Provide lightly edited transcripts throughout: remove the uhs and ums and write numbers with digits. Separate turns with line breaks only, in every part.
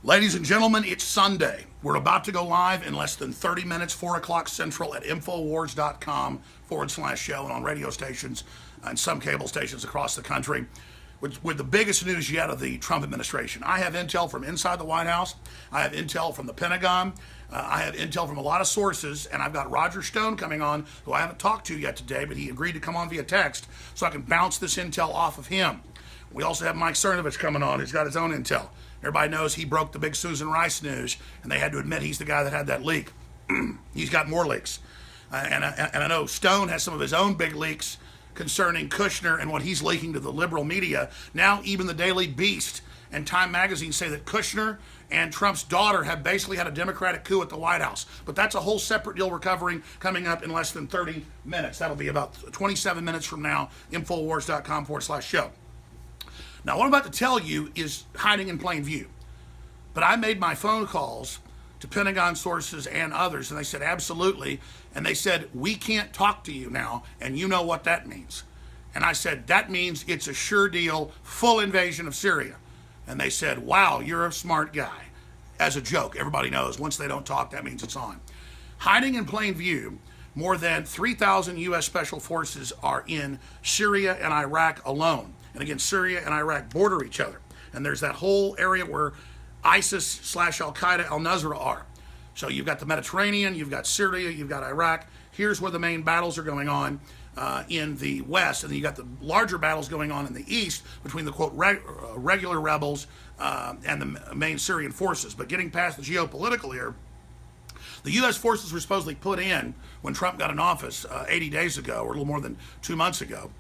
Ladies and gentlemen, it's Sunday. We're about to go live in less than 30 minutes, 4 o'clock Central at Infowars.com/show and on radio stations and some cable stations across the country with the biggest news yet of the Trump administration. I have intel from inside the White House. I have intel from the Pentagon. I have intel from a lot of sources, and I've got Roger Stone coming on, who I haven't talked to yet today, but he agreed to come on via text so I can bounce this intel off of him. We also have Mike Cernovich coming on, who's got his own intel. Everybody knows he broke the big Susan Rice news, and they had to admit he's the guy that had that leak. He's got more leaks. And I know Stone has some of his own big leaks concerning Kushner and what he's leaking to the liberal media. Now even the Daily Beast and Time Magazine say that Kushner and Trump's daughter have basically had a Democratic coup at the White House. But that's a whole separate deal we're covering coming up in less than 30 minutes. That'll be about 27 minutes from now, Infowars.com/show. Now, what I'm about to tell you is hiding in plain view. But I made my phone calls to Pentagon sources and others, and they said, absolutely. And they said, we can't talk to you now, and you know what that means. And I said, that means it's a sure deal, full invasion of Syria. And they said, wow, you're a smart guy. As a joke, everybody knows once they don't talk, that means it's on. Hiding in plain view, more than 3,000 U.S. Special Forces are in Syria and Iraq alone. And again, Syria and Iraq border each other. And there's that whole area where ISIS/Al-Qaeda, al-Nusra are. So you've got the Mediterranean, you've got Syria, you've got Iraq. Here's where the main battles are going on in the west. And then you've got the larger battles going on in the east between the, quote, regular rebels and the main Syrian forces. But getting past the geopolitical here, the U.S. forces were supposedly put in when Trump got in office 80 days ago, or a little more than 2 months ago.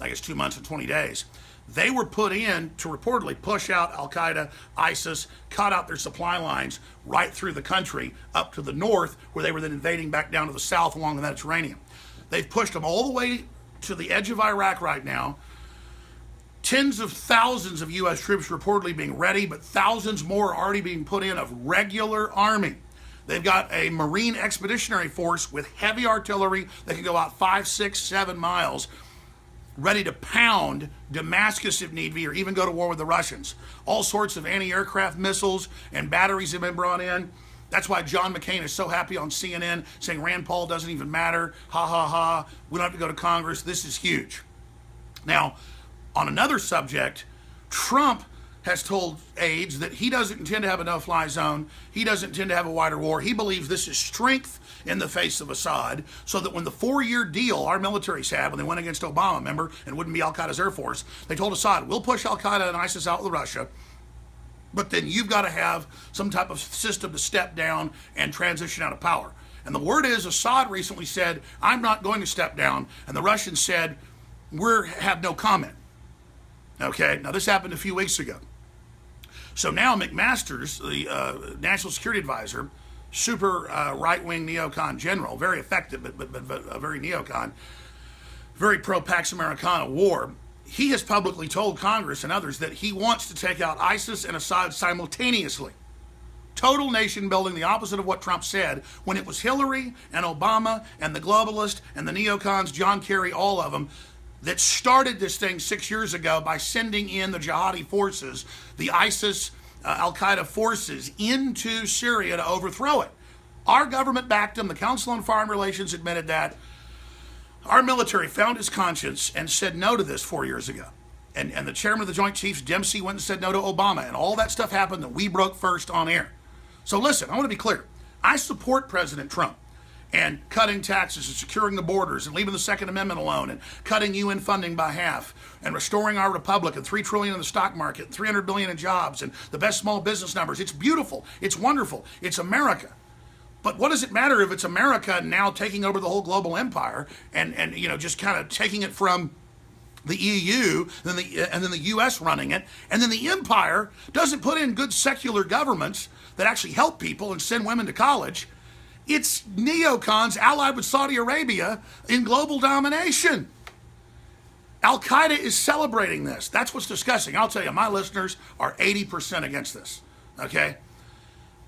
I guess 2 months and 20 days. They were put in to reportedly push out Al-Qaeda, ISIS, cut out their supply lines right through the country up to the north, where they were then invading back down to the south along the Mediterranean. They've pushed them all the way to the edge of Iraq right now. Tens of thousands of U.S. troops reportedly being ready, but thousands more are already being put in of regular army. They've got a Marine Expeditionary Force with heavy artillery that can go out 5, 6, 7 miles, ready to pound Damascus if need be, or even go to war with the Russians. All sorts of anti-aircraft missiles and batteries have been brought in. That's why John McCain is so happy on CNN, saying Rand Paul doesn't even matter. Ha, ha, ha. We don't have to go to Congress. This is huge. Now, on another subject, Trump has told aides that he doesn't intend to have a no-fly zone. He doesn't intend to have a wider war. He believes this is strength in the face of Assad, so that when the 4-year deal our militaries had when they went against Obama, remember, and wouldn't be Al-Qaeda's Air Force, they told Assad, we'll push Al-Qaeda and ISIS out with Russia, but then you've got to have some type of system to step down and transition out of power. And the word is, Assad recently said, I'm not going to step down, and the Russians said, we have no comment. Okay, now this happened a few weeks ago. So now McMaster's, the National Security Advisor, super right-wing neocon general, very effective, but a very neocon, very pro-Pax Americana war, he has publicly told Congress and others that he wants to take out ISIS and Assad simultaneously. Total nation building, the opposite of what Trump said when it was Hillary and Obama and the globalists and the neocons, John Kerry, all of them, that started this thing 6 years ago by sending in the jihadi forces, the ISIS, Al-Qaeda forces into Syria to overthrow it. Our government backed them. The Council on Foreign Relations admitted that. Our military found its conscience and said no to this 4 years ago. And the chairman of the Joint Chiefs, Dempsey, went and said no to Obama. And all that stuff happened that we broke first on air. So listen, I want to be clear. I support President Trump and cutting taxes and securing the borders and leaving the Second Amendment alone and cutting UN funding by half and restoring our republic and $3 trillion in the stock market and $300 billion in jobs and the best small business numbers. It's beautiful. It's wonderful. It's America. But what does it matter if it's America now taking over the whole global empire and you know, just kind of taking it from the EU and then the US running it, and then the empire doesn't put in good secular governments that actually help people and send women to college? It's neocons allied with Saudi Arabia in global domination. Al-Qaeda is celebrating this. That's what's disgusting. I'll tell you, my listeners are 80% against this, okay?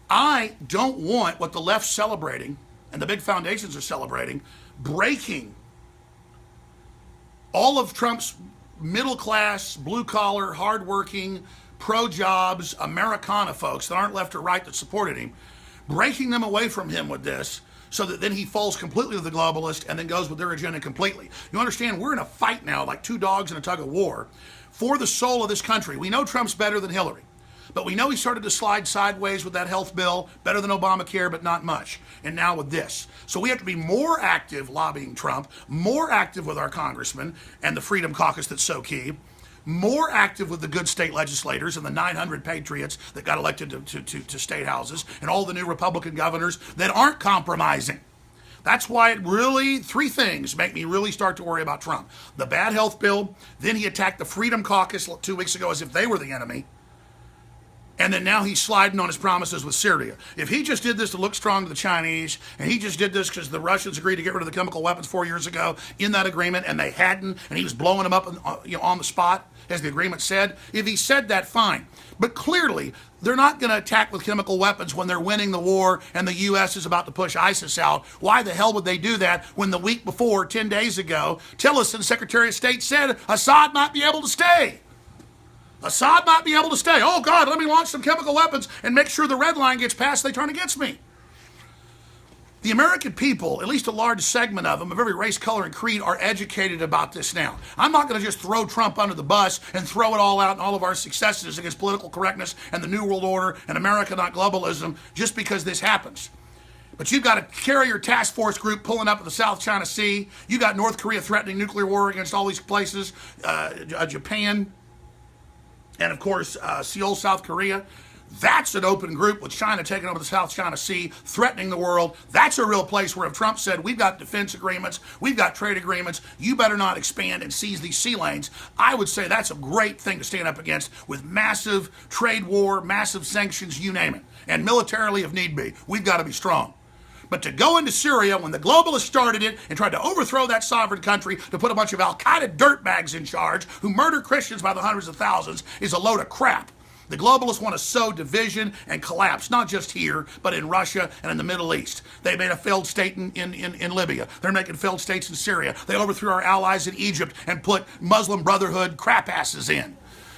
I don't want what the left's celebrating and the big foundations are celebrating, breaking all of Trump's middle-class, blue-collar, hardworking, pro-jobs Americana folks that aren't left or right that supported him, breaking them away from him with this, so that then he falls completely to the globalist and then goes with their agenda completely. You understand, we're in a fight now like two dogs in a tug of war for the soul of this country. We know Trump's better than Hillary, but we know he started to slide sideways with that health bill, better than Obamacare, but not much. And now with this. So we have to be more active lobbying Trump, more active with our congressmen and the Freedom Caucus that's so key, more active with the good state legislators and the 900 patriots that got elected to state houses and all the new Republican governors that aren't compromising. That's why it really, three things make me really start to worry about Trump. The bad health bill, then he attacked the Freedom Caucus 2 weeks ago as if they were the enemy, and then now he's sliding on his promises with Syria. If he just did this to look strong to the Chinese, and he just did this because the Russians agreed to get rid of the chemical weapons 4 years ago in that agreement, and they hadn't, and he was blowing them up on the spot, as the agreement said, if he said that, fine. But clearly, they're not going to attack with chemical weapons when they're winning the war and the U.S. is about to push ISIS out. Why the hell would they do that when the week before, 10 days ago, Tillerson, Secretary of State, said Assad might be able to stay? Assad might be able to stay. Oh, God, let me launch some chemical weapons and make sure the red line gets passed. They turn against me. The American people, at least a large segment of them, of every race, color, and creed, are educated about this now. I'm not going to just throw Trump under the bus and throw it all out in all of our successes against political correctness and the New World Order and America, not globalism, just because this happens. But you've got a carrier task force group pulling up at the South China Sea. You got North Korea threatening nuclear war against all these places, Japan, and of course, Seoul, South Korea. That's an open group with China taking over the South China Sea, threatening the world. That's a real place where if Trump said, we've got defense agreements, we've got trade agreements, you better not expand and seize these sea lanes, I would say that's a great thing to stand up against with massive trade war, massive sanctions, you name it. And militarily, if need be, we've got to be strong. But to go into Syria when the globalists started it and tried to overthrow that sovereign country to put a bunch of Al-Qaeda dirtbags in charge who murder Christians by the hundreds of thousands is a load of crap. The globalists want to sow division and collapse, not just here, but in Russia and in the Middle East. They made a failed state in Libya. They're making failed states in Syria. They overthrew our allies in Egypt and put Muslim Brotherhood crap asses in.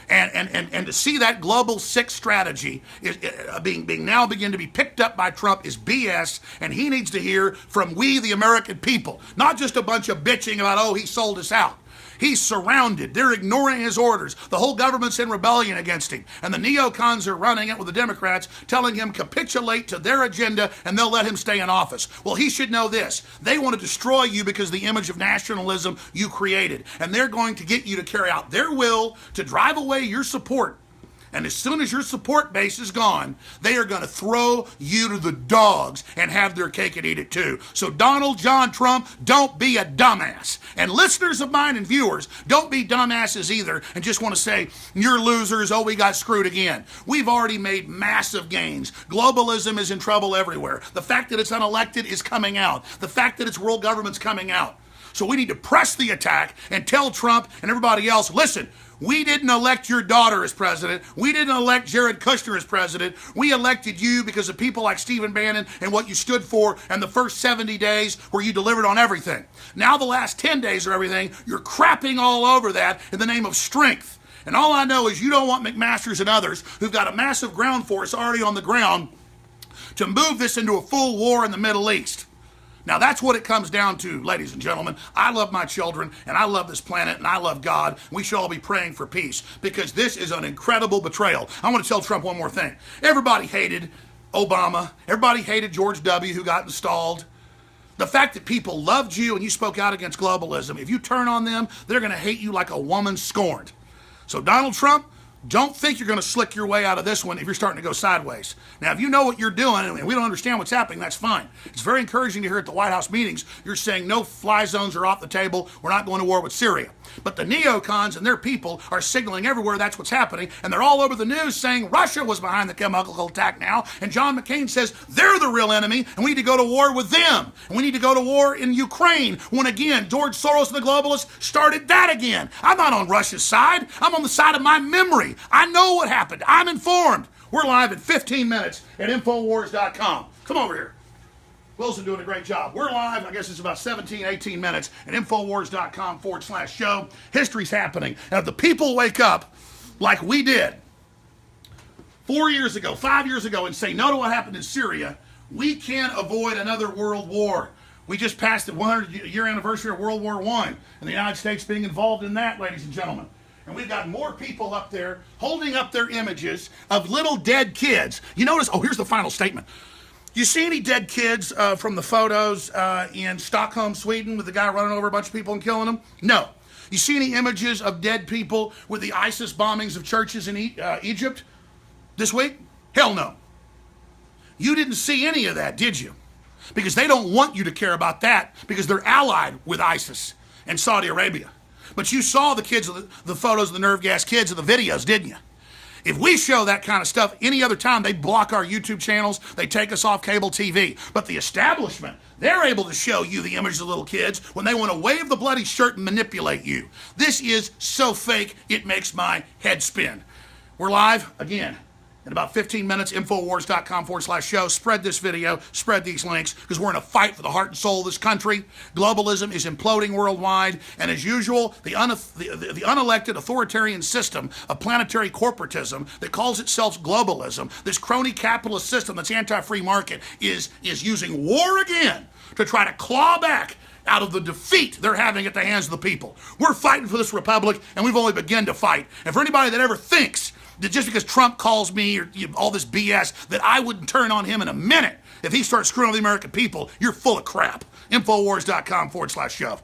And to see that global sick strategy is begin to be picked up by Trump is BS, and he needs to hear from we, the American people, not just a bunch of bitching about, oh, he sold us out. He's surrounded. They're ignoring his orders. The whole government's in rebellion against him. And the neocons are running it with the Democrats, telling him capitulate to their agenda and they'll let him stay in office. Well, he should know this. They want to destroy you because of the image of nationalism you created. And they're going to get you to carry out their will to drive away your support. And as soon as your support base is gone, they are going to throw you to the dogs and have their cake and eat it too. So Donald John Trump, don't be a dumbass. And listeners of mine and viewers, don't be dumbasses either and just want to say, you're losers, oh, we got screwed again. We've already made massive gains. Globalism is in trouble everywhere. The fact that it's unelected is coming out. The fact that it's world government's coming out. So we need to press the attack and tell Trump and everybody else, listen, we didn't elect your daughter as president. We didn't elect Jared Kushner as president. We elected you because of people like Stephen Bannon and what you stood for and the first 70 days where you delivered on everything. Now the last 10 days or everything, you're crapping all over that in the name of strength. And all I know is you don't want McMasters and others who've got a massive ground force already on the ground to move this into a full war in the Middle East. Now, that's what it comes down to, ladies and gentlemen. I love my children, and I love this planet, and I love God. We should all be praying for peace, because this is an incredible betrayal. I want to tell Trump one more thing. Everybody hated Obama. Everybody hated George W., who got installed. The fact that people loved you and you spoke out against globalism, if you turn on them, they're going to hate you like a woman scorned. So, Donald Trump, don't think you're going to slick your way out of this one if you're starting to go sideways. Now, if you know what you're doing and we don't understand what's happening, that's fine. It's very encouraging to hear at the White House meetings, you're saying no fly zones are off the table. We're not going to war with Syria. But the neocons and their people are signaling everywhere that's what's happening. And they're all over the news saying Russia was behind the chemical attack now. And John McCain says they're the real enemy and we need to go to war with them. And we need to go to war in Ukraine when, again, George Soros and the globalists started that again. I'm not on Russia's side. I'm on the side of my memory. I know what happened. I'm informed. We're live in 15 minutes at Infowars.com. Come over here. Wilson doing a great job. We're live, I guess it's about 17, 18 minutes at Infowars.com/show. History's happening. And if the people wake up like we did, 4 years ago, 5 years ago, and say no to what happened in Syria, we can avoid another world war. We just passed the 100-year anniversary of World War I, and the United States being involved in that, ladies and gentlemen. And we've got more people up there holding up their images of little dead kids. You notice, oh, here's the final statement. You see any dead kids from the photos in Stockholm, Sweden, with the guy running over a bunch of people and killing them? No. You see any images of dead people with the ISIS bombings of churches in Egypt this week? Hell no. You didn't see any of that, did you? Because they don't want you to care about that because they're allied with ISIS and Saudi Arabia. But you saw the kids, the photos of the nerve gas kids and the videos, didn't you? If we show that kind of stuff any other time, they block our YouTube channels, they take us off cable TV. But the establishment, they're able to show you the images of little kids when they want to wave the bloody shirt and manipulate you. This is so fake, it makes my head spin. We're live again in about 15 minutes, Infowars.com/show. Spread this video, spread these links, because we're in a fight for the heart and soul of this country. Globalism is imploding worldwide, and as usual, the unelected authoritarian system of planetary corporatism that calls itself globalism, this crony capitalist system that's anti-free market, is using war again to try to claw back out of the defeat they're having at the hands of the people. We're fighting for this republic, and we've only begun to fight. And for anybody that ever thinks that just because Trump calls me or all this BS that I wouldn't turn on him in a minute if he starts screwing with the American people, you're full of crap. Infowars.com/show.